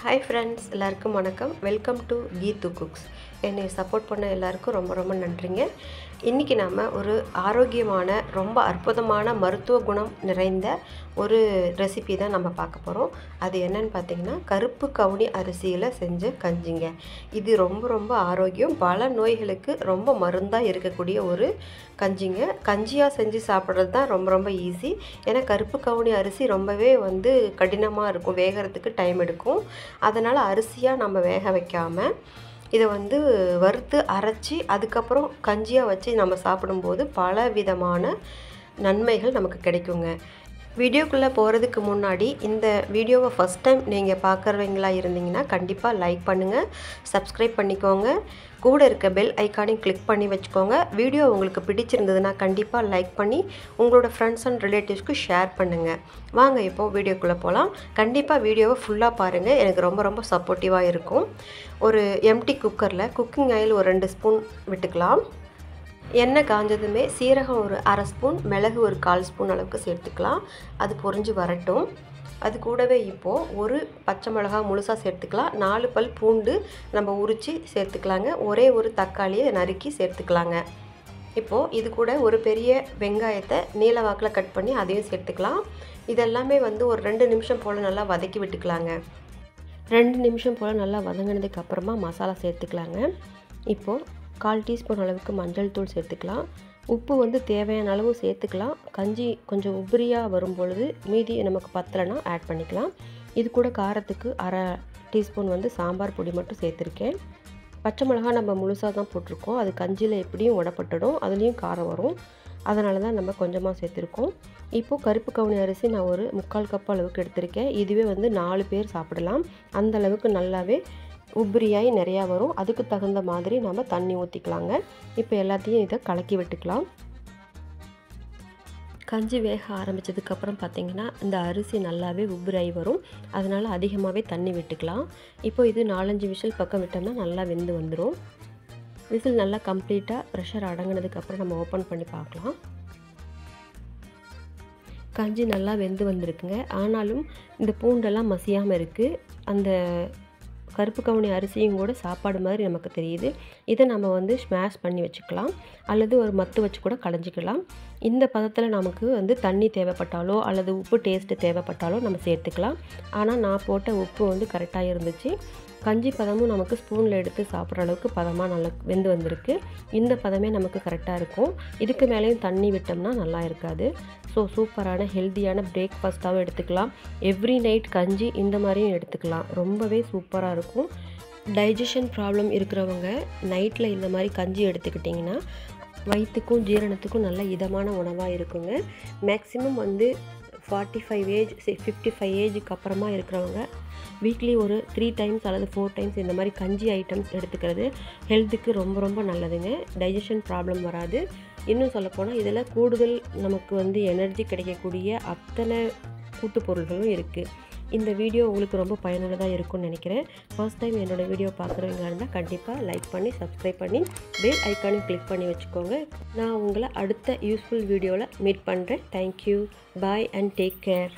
Hi friends, எல்லாருக்கும் வணக்கம். Welcome to Keethu cooks. என்னை சப்போர்ட் பண்ண எல்லாருக்கும் ரொம்ப ரொம்ப நன்றிங்க. இன்றைக்கி நாம் ஒரு ஆரோக்கியமான, ரொம்ப அற்புதமான மருத்துவ குணம் நிறைந்த ஒரு ரெசிபி தான் நம்ம பார்க்க போகிறோம். அது என்னன்னு பார்த்தீங்கன்னா, கருப்பு கவுனி அரிசியில் செஞ்ச கஞ்சிங்க. இது ரொம்ப ரொம்ப ஆரோக்கியம், பல நோய்களுக்கு ரொம்ப மருந்தாக இருக்கக்கூடிய ஒரு கஞ்சிங்க. கஞ்சியாக செஞ்சு சாப்பிட்றது தான் ரொம்ப ரொம்ப ஈஸி. ஏன்னா கருப்பு கவுனி அரிசி ரொம்பவே கடினமாக இருக்கும், வேகிறதுக்கு டைம் எடுக்கும். அதனால் அரிசியாக நம்ம வேக வைக்காமல் இதை வறுத்து அரைச்சி அதுக்கப்புறம் கஞ்சியாக வச்சு நம்ம சாப்பிடும்போது பல விதமான நன்மைகள் நமக்கு கிடைக்குங்க. வீடியோக்குள்ளே போகிறதுக்கு முன்னாடி இந்த வீடியோவை ஃபஸ்ட் டைம் நீங்கள் பார்க்குறவங்களா இருந்தீங்கன்னா கண்டிப்பாக லைக் பண்ணுங்கள், சப்ஸ்கிரைப் பண்ணிக்கோங்க, கூட இருக்க பெல் ஐக்கானையும் கிளிக் பண்ணி வச்சுக்கோங்க. வீடியோ உங்களுக்கு பிடிச்சிருந்ததுன்னா கண்டிப்பாக லைக் பண்ணி உங்களோட ஃப்ரெண்ட்ஸ் அண்ட் ரிலேட்டிவ்ஸ்க்கு ஷேர் பண்ணுங்கள். வாங்க இப்போது வீடியோக்குள்ளே போகலாம். கண்டிப்பாக வீடியோவை ஃபுல்லாக பாருங்கள், எனக்கு ரொம்ப ரொம்ப சப்போர்ட்டிவாக இருக்கும். ஒரு எம்டி குக்கரில் குக்கிங் ஆயில் ஒரு 2 ஸ்பூன் விட்டுக்கலாம். எண்ணெய் காஞ்சதுமே சீரகம் ஒரு 1/2 ஸ்பூன், மிளகு ஒரு 1/4 ஸ்பூன் அளவுக்கு சேர்த்துக்கலாம். அது பொரிஞ்சு வரட்டும். அது கூடவே இப்போது ஒரு பச்சை மிளகாய் முழுசாக சேர்த்துக்கலாம். 4 பல் பூண்டு நம்ம உரித்து சேர்த்துக்கலாங்க. ஒரே ஒரு தக்காளியை நறுக்கி சேர்த்துக்கலாங்க. இப்போது இது கூட ஒரு பெரிய வெங்காயத்தை நீல வாக்கில் கட் பண்ணி அதையும் சேர்த்துக்கலாம். இதெல்லாமே ஒரு 2 நிமிஷம் போல் நல்லா வதக்கி விட்டுக்கலாங்க. 2 நிமிஷம் போல் நல்லா வதங்கினதுக்கு அப்புறமா மசாலா சேர்த்துக்கலாங்க. இப்போது 1/4 டீஸ்பூன் அளவுக்கு மஞ்சள் தூள் சேர்த்துக்கலாம். உப்பு தேவையான அளவு சேர்த்துக்கலாம். கஞ்சி கொஞ்சம் உபரியாக வரும் பொழுது மீதி நமக்கு பத்தலைன்னா ஆட் பண்ணிக்கலாம். இது கூட காரத்துக்கு 1/2 டீஸ்பூன் சாம்பார் பொடி மட்டும் சேர்த்துருக்கேன். பச்சை மிளகா நம்ம முழுசாக தான் போட்டிருக்கோம், அது கஞ்சியில் எப்படியும் உடப்பட்டுடும், அதுலேயும் காரம் வரும், அதனால தான் நம்ம கொஞ்சமாக சேர்த்துருக்கோம். இப்போது கருப்பு கவுனி அரிசி நான் ஒரு 3/4 கப் அளவுக்கு எடுத்திருக்கேன். இதுவே 4 பேர் சாப்பிடலாம். அந்த அளவுக்கு நல்லாவே உபரியாய் நிறையா வரும். அதுக்கு தகுந்த மாதிரி நம்ம தண்ணி ஊற்றிக்கலாங்க. இப்போ எல்லாத்தையும் இதை கலக்கி விட்டுக்கலாம். கஞ்சி வேக ஆரம்பித்ததுக்கப்புறம் பார்த்திங்கன்னா இந்த அரிசி நல்லாவே உபரியாகி வரும். அதனால் அதிகமாகவே தண்ணி விட்டுக்கலாம். இப்போ இது 4-5 விசில் பக்கம் விட்டோம்னா நல்லா வெந்து வந்துடும். விசில் நல்லா கம்ப்ளீட்டாக ப்ரெஷர் அடங்கினதுக்கப்புறம் நம்ம ஓப்பன் பண்ணி பார்க்கலாம். கஞ்சி நல்லா வெந்து வந்திருக்குங்க. ஆனாலும் இந்த பூண்டெல்லாம் மசியாமல் இருக்குது. அந்த கருப்பு கவுனி அரிசியும் கூட சாப்பாடு மாதிரி நமக்கு தெரியுது. இதை நம்ம ஸ்மாஷ் பண்ணி வச்சுக்கலாம், அல்லது ஒரு மத்து வச்சு கூட களைஞ்சிக்கலாம். இந்த பதத்தில் நமக்கு தண்ணி தேவைப்பட்டாலோ அல்லது உப்பு டேஸ்ட்டு தேவைப்பட்டாலோ நம்ம சேர்த்துக்கலாம். ஆனால் நான் போட்ட உப்பு கரெக்டாக இருந்துச்சு. கஞ்சி பதமும் நமக்கு ஸ்பூனில் எடுத்து சாப்பிட்ற அளவுக்கு பதமாக நல்லா வெந்து வந்திருக்கு. இந்த பதமே நமக்கு கரெக்டாக இருக்கும். இதுக்கு மேலேயும் தண்ணி விட்டோம்னா நல்லா இருக்காது. ஸோ சூப்பரான ஹெல்த்தியான பிரேக்ஃபாஸ்ட்டாகவும் எடுத்துக்கலாம். எவ்ரி நைட் கஞ்சி இந்த மாதிரியும் எடுத்துக்கலாம். ரொம்பவே சூப்பராக இருக்கும். டைஜஷன் ப்ராப்ளம் இருக்கிறவங்க நைட்டில் இந்த மாதிரி கஞ்சி எடுத்துக்கிட்டிங்கன்னா வயிற்றுக்கும் ஜீரணத்துக்கும் நல்ல இதமான உணவாக இருக்குங்க. மேக்ஸிமம் 45 ஏஜ் 55 ஏஜுக்கு அப்புறமா இருக்கிறவங்க வீக்லி ஒரு 3 டைம்ஸ் அல்லது 4 டைம்ஸ் இந்த மாதிரி கஞ்சி ஐட்டம்ஸ் எடுத்துக்கிறது ஹெல்த்துக்கு ரொம்ப ரொம்ப நல்லதுங்க. டைஜஷன் ப்ராப்ளம் வராது. இன்னும் சொல்லப்போனால் இதில் கூடுதல் நமக்கு எனர்ஜி கிடைக்கக்கூடிய அத்தனை கூட்டு பொருள்களும் இருக்குது. இந்த வீடியோ உங்களுக்கு ரொம்ப பயனுள்ளதாக இருக்கும்னு நினைக்கிறேன். ஃபர்ஸ்ட் டைம் என்னோடய வீடியோ பார்க்குறவங்களா இருந்தால் கண்டிப்பாக லைக் பண்ணி சப்ஸ்கிரைப் பண்ணி பெல் ஐக்கானையும் கிளிக் பண்ணி வச்சுக்கோங்க. நான் உங்களை அடுத்த யூஸ்ஃபுல் வீடியோவில் மீட் பண்ணுறேன். Thank you, bye and take care.